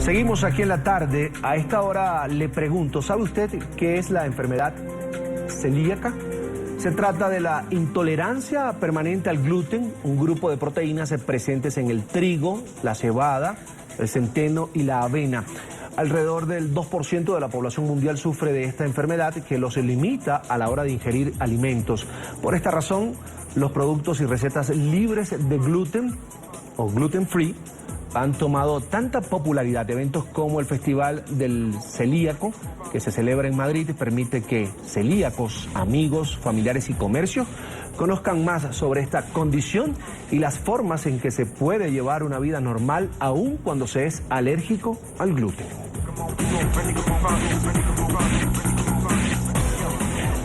Seguimos aquí en la tarde. A esta hora le pregunto, ¿sabe usted qué es la enfermedad celíaca? Se trata de la intolerancia permanente al gluten, un grupo de proteínas presentes en el trigo, la cebada, el centeno y la avena. Alrededor del 2% de la población mundial sufre de esta enfermedad que los limita a la hora de ingerir alimentos. Por esta razón, los productos y recetas libres de gluten o gluten free han tomado tanta popularidad. Eventos como el Festival del Celíaco, que se celebra en Madrid, permite que celíacos, amigos, familiares y comercios conozcan más sobre esta condición y las formas en que se puede llevar una vida normal aun cuando se es alérgico al gluten.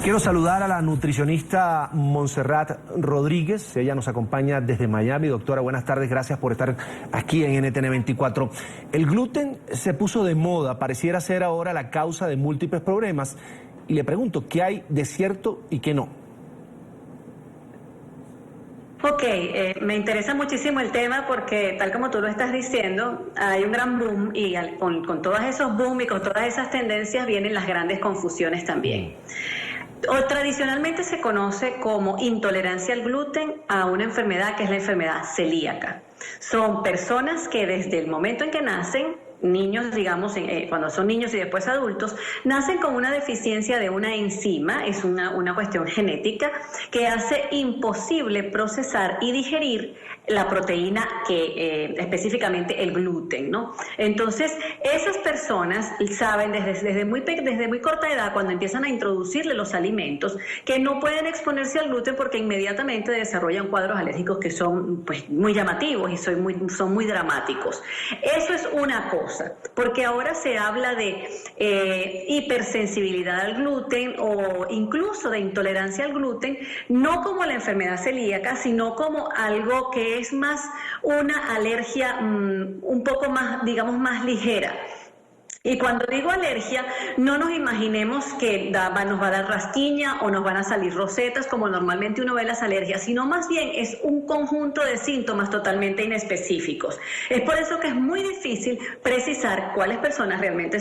Quiero saludar a la nutricionista Montserrat Rodríguez. Ella nos acompaña desde Miami. Doctora, buenas tardes. Gracias por estar aquí en NTN 24. El gluten se puso de moda. Pareciera ser ahora la causa de múltiples problemas. Y le pregunto, ¿qué hay de cierto y qué no? Ok, me interesa muchísimo el tema porque tal como tú lo estás diciendo, hay un gran boom y con todos esos boom y con todas esas tendencias vienen las grandes confusiones también. Tradicionalmente se conoce como intolerancia al gluten a una enfermedad que es la enfermedad celíaca. Son personas que desde el momento en que nacen, niños, digamos, cuando son niños y después adultos, nacen con una deficiencia de una enzima, es una cuestión genética, que hace imposible procesar y digerir la proteína que específicamente el gluten, ¿no? Entonces, esas personas saben desde muy corta edad, cuando empiezan a introducirle los alimentos, que no pueden exponerse al gluten porque inmediatamente desarrollan cuadros alérgicos que son pues muy llamativos y son muy dramáticos. Eso es una cosa, porque ahora se habla de hipersensibilidad al gluten o incluso de intolerancia al gluten, no como la enfermedad celíaca, sino como algo que es más una alergia un poco más, digamos, más ligera. Y cuando digo alergia, no nos imaginemos que nos va a dar rasquiña o nos van a salir rosetas como normalmente uno ve las alergias, sino más bien es un conjunto de síntomas totalmente inespecíficos. Es por eso que es muy difícil precisar cuáles personas realmente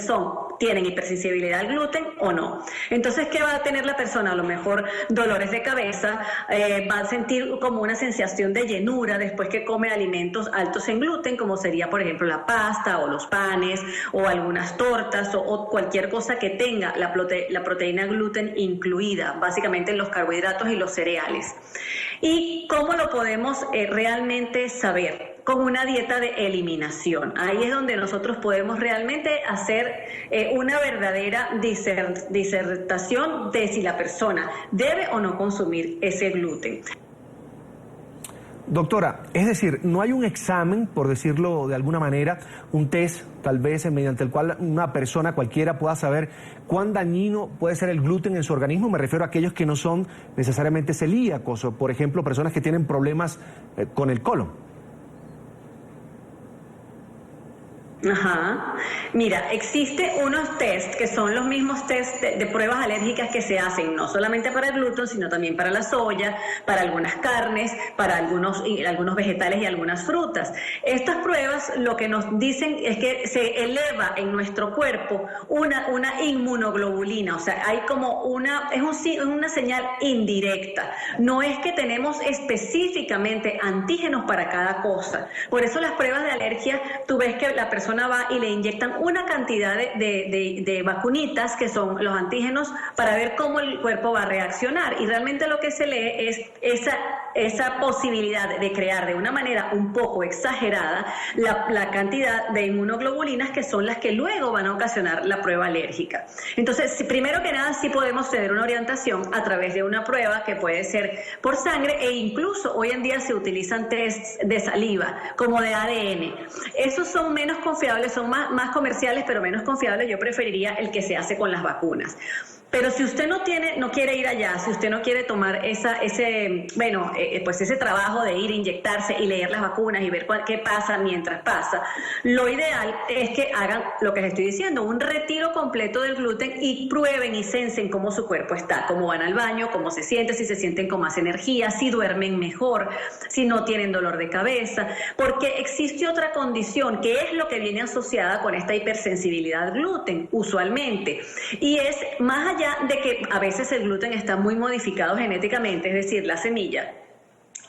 tienen hipersensibilidad al gluten o no. Entonces, ¿qué va a tener la persona? A lo mejor dolores de cabeza, va a sentir como una sensación de llenura después que come alimentos altos en gluten, como sería, por ejemplo, la pasta o los panes o algunas tortas o cualquier cosa que tenga la proteína gluten incluida, básicamente en los carbohidratos y los cereales. ¿Y cómo lo podemos realmente saber? Con una dieta de eliminación. Ahí es donde nosotros podemos realmente hacer una verdadera disertación de si la persona debe o no consumir ese gluten. Doctora, es decir, no hay un examen, por decirlo de alguna manera, un test tal vez mediante el cual una persona cualquiera pueda saber cuán dañino puede ser el gluten en su organismo. Me refiero a aquellos que no son necesariamente celíacos o, por ejemplo, personas que tienen problemas con el colon. Ajá. Mira, existen unos test que son los mismos test de pruebas alérgicas que se hacen no solamente para el gluten, sino también para la soya, para algunas carnes, para algunos vegetales y algunas frutas. Estas pruebas lo que nos dicen es que se eleva en nuestro cuerpo una inmunoglobulina, o sea, hay como es una señal indirecta. No es que tenemos específicamente antígenos para cada cosa. Por eso las pruebas de alergia, tú ves que la persona va y le inyectan una cantidad de vacunitas que son los antígenos para ver cómo el cuerpo va a reaccionar, y realmente lo que se lee es esa posibilidad de crear de una manera un poco exagerada la cantidad de inmunoglobulinas que son las que luego van a ocasionar la prueba alérgica. Entonces, primero que nada, sí podemos tener una orientación a través de una prueba que puede ser por sangre, e incluso hoy en día se utilizan tests de saliva como de ADN. Esos son menos confiables, son más comerciales, pero menos confiables. Yo preferiría el que se hace con las vacunas. Pero si usted no quiere ir allá, si usted no quiere tomar ese trabajo de ir a inyectarse y leer las vacunas y ver qué pasa mientras pasa, lo ideal es que hagan lo que les estoy diciendo, un retiro completo del gluten y prueben y sensen cómo su cuerpo está, cómo van al baño, cómo se sienten, si se sienten con más energía, si duermen mejor, si no tienen dolor de cabeza, porque existe otra condición que es lo que viene asociada con esta hipersensibilidad al gluten, usualmente, y es más allá de que a veces el gluten está muy modificado genéticamente, es decir, la semilla,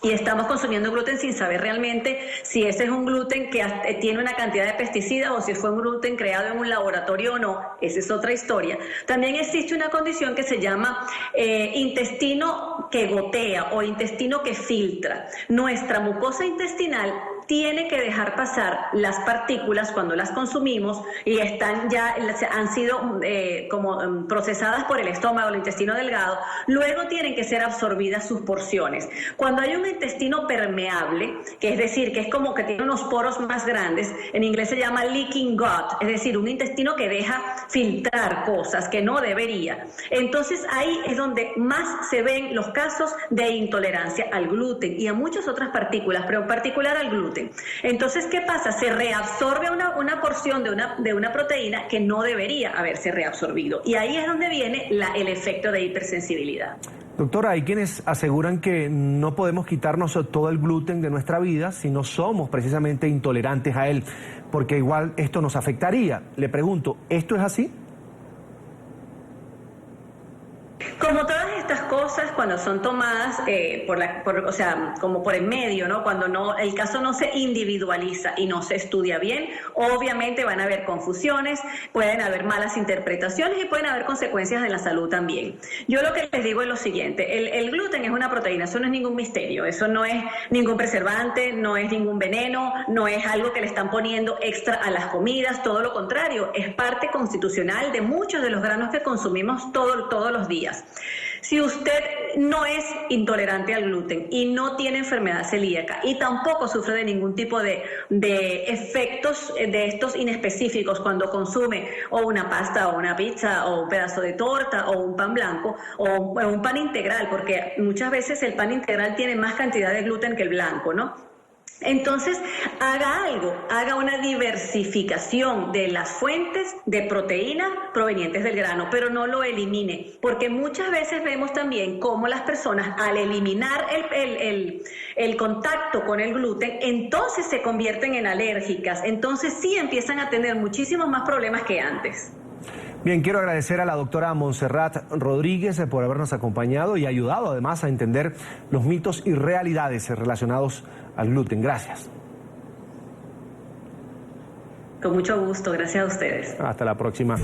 y estamos consumiendo gluten sin saber realmente si ese es un gluten que tiene una cantidad de pesticidas o si fue un gluten creado en un laboratorio o no, esa es otra historia. También existe una condición que se llama intestino que gotea o intestino que filtra. Nuestra mucosa intestinal tiene que dejar pasar las partículas cuando las consumimos y han sido procesadas por el estómago, el intestino delgado, luego tienen que ser absorbidas sus porciones. Cuando hay un intestino permeable, que es decir, que es como que tiene unos poros más grandes, en inglés se llama leaking gut, es decir, un intestino que deja filtrar cosas que no debería. Entonces ahí es donde más se ven los casos de intolerancia al gluten y a muchas otras partículas, pero en particular al gluten. Entonces, ¿qué pasa? Se reabsorbe una porción de una proteína que no debería haberse reabsorbido. Y ahí es donde viene el efecto de hipersensibilidad. Doctora, hay quienes aseguran que no podemos quitarnos todo el gluten de nuestra vida si no somos precisamente intolerantes a él, porque igual esto nos afectaría. Le pregunto, ¿esto es así? Como todas estas cosas, cuando son tomadas como por en medio, ¿no? Cuando el caso no se individualiza y no se estudia bien, obviamente van a haber confusiones, pueden haber malas interpretaciones y pueden haber consecuencias de la salud también. Yo lo que les digo es lo siguiente, el gluten es una proteína, eso no es ningún misterio, eso no es ningún preservante, no es ningún veneno, no es algo que le están poniendo extra a las comidas, todo lo contrario, es parte constitucional de muchos de los granos que consumimos todos los días. Si usted no es intolerante al gluten y no tiene enfermedad celíaca y tampoco sufre de ningún tipo de efectos de estos inespecíficos cuando consume o una pasta o una pizza o un pedazo de torta o un pan blanco o un pan integral, porque muchas veces el pan integral tiene más cantidad de gluten que el blanco, ¿no? Entonces, haga una diversificación de las fuentes de proteína provenientes del grano, pero no lo elimine, porque muchas veces vemos también cómo las personas al eliminar el contacto con el gluten, entonces se convierten en alérgicas, entonces sí empiezan a tener muchísimos más problemas que antes. Bien, quiero agradecer a la doctora Montserrat Rodríguez por habernos acompañado y ayudado además a entender los mitos y realidades relacionados al gluten. Gracias. Con mucho gusto, gracias a ustedes. Hasta la próxima.